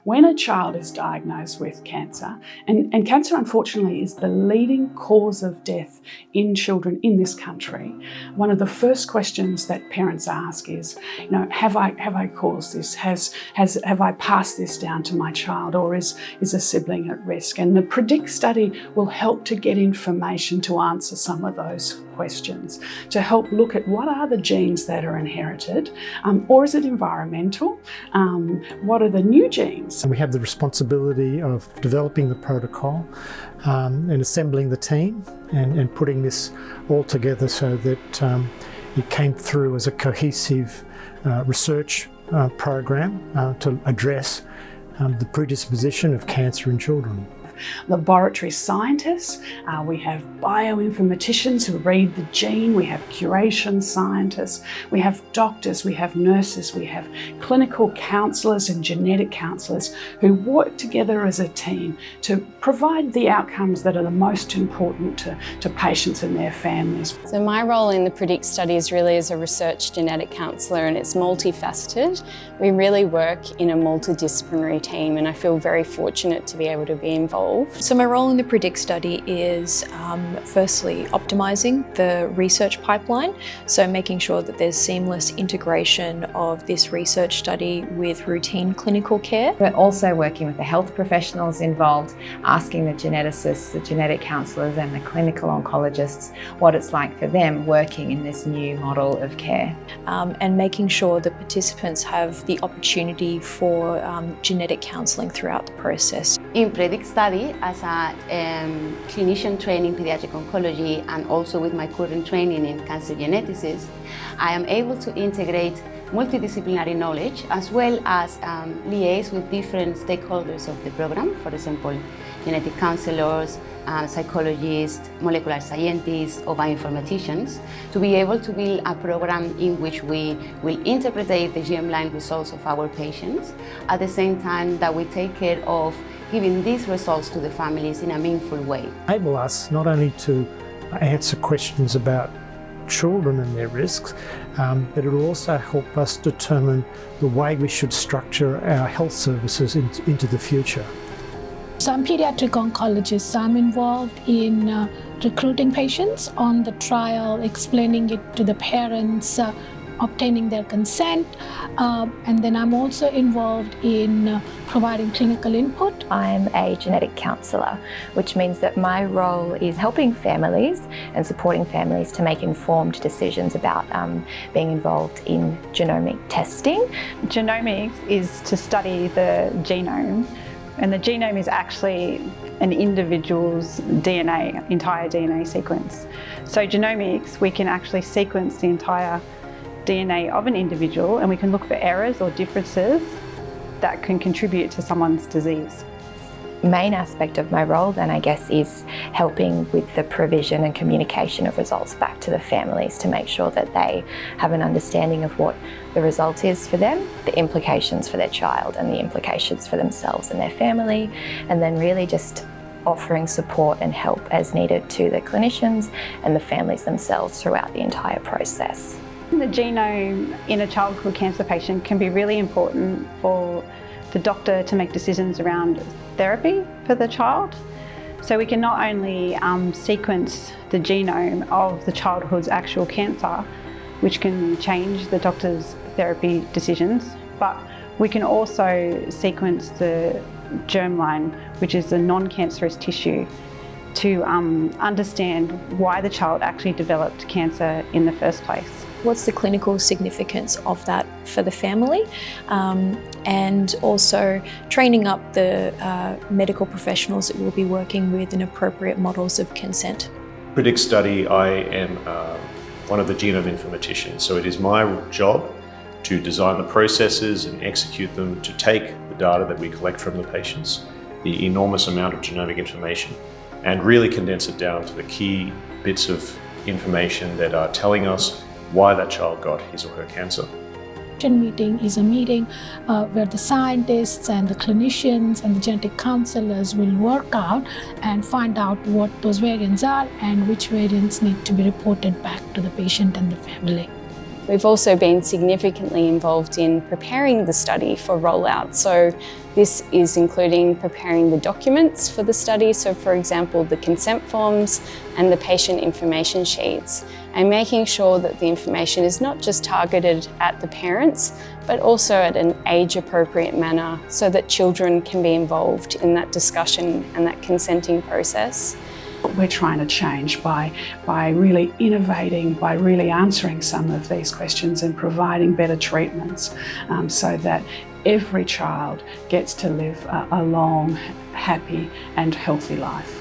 When a child is diagnosed with cancer, and cancer unfortunately is the leading cause of death in children in this country, one of the first questions that parents ask is, have I caused this? Have I passed this down to my child, or is a sibling at risk? And the PREDICT study will help to get information to answer some of those questions, to help look at what are the genes that are inherited, or is it environmental? What are the new genes? And we have the responsibility of developing the protocol and assembling the team and putting this all together so that it came through as a cohesive research program to address the predisposition of cancer in children. Laboratory scientists, we have bioinformaticians who read the gene, we have curation scientists, we have doctors, we have nurses, we have clinical counsellors and genetic counsellors who work together as a team to provide the outcomes that are the most important to patients and their families. So my role in the PREDICT study is really as a research genetic counsellor, and it's multifaceted. We really work in a multidisciplinary team, and I feel very fortunate to be able to be involved. So my role in the PREDICT study is firstly optimising the research pipeline, so making sure that there's seamless integration of this research study with routine clinical care. We're also working with the health professionals involved, asking the geneticists, the genetic counsellors and the clinical oncologists what it's like for them working in this new model of care. And making sure that participants have the opportunity for genetic counselling throughout the process. In PREDICT study, as a clinician trained in pediatric oncology and also with my current training in cancer geneticists, I am able to integrate multidisciplinary knowledge as well as liaise with different stakeholders of the program, for example, genetic counselors, psychologists, molecular scientists, or bioinformaticians, to be able to build a program in which we will interpret the germline results of our patients, at the same time that we take care of giving these results to the families in a meaningful way. Enable us not only to answer questions about children and their risks, but it will also help us determine the way we should structure our health services into the future. So I'm pediatric oncologist. I'm involved in recruiting patients on the trial, explaining it to the parents, obtaining their consent, and then I'm also involved in providing clinical input. I'm a genetic counsellor, which means that my role is helping families and supporting families to make informed decisions about being involved in genomic testing. Genomics is to study the genome, and the genome is actually an individual's DNA, entire DNA sequence. So genomics, we can actually sequence the entire DNA of an individual, and we can look for errors or differences that can contribute to someone's disease. Main aspect of my role then, I guess, is helping with the provision and communication of results back to the families to make sure that they have an understanding of what the result is for them, the implications for their child and the implications for themselves and their family, and then really just offering support and help as needed to the clinicians and the families themselves throughout the entire process. The genome in a childhood cancer patient can be really important for the doctor to make decisions around therapy for the child. So we can not only sequence the genome of the childhood's actual cancer, which can change the doctor's therapy decisions, but we can also sequence the germline, which is the non-cancerous tissue, to understand why the child actually developed cancer in the first place. What's the clinical significance of that for the family, and also training up the medical professionals that will be working with in appropriate models of consent. PREDICT study, I am one of the genome informaticians, so it is my job to design the processes and execute them to take the data that we collect from the patients, the enormous amount of genomic information, and really condense it down to the key bits of information that are telling us why that child got his or her cancer. Meeting is a meeting where the scientists and the clinicians and the genetic counselors will work out and find out what those variants are and which variants need to be reported back to the patient and the family. We've also been significantly involved in preparing the study for rollout. So this is including preparing the documents for the study, so for example the consent forms and the patient information sheets, and making sure that the information is not just targeted at the parents but also at an age-appropriate manner so that children can be involved in that discussion and that consenting process. We're trying to change by really innovating, by really answering some of these questions and providing better treatments so that every child gets to live a long, happy and healthy life.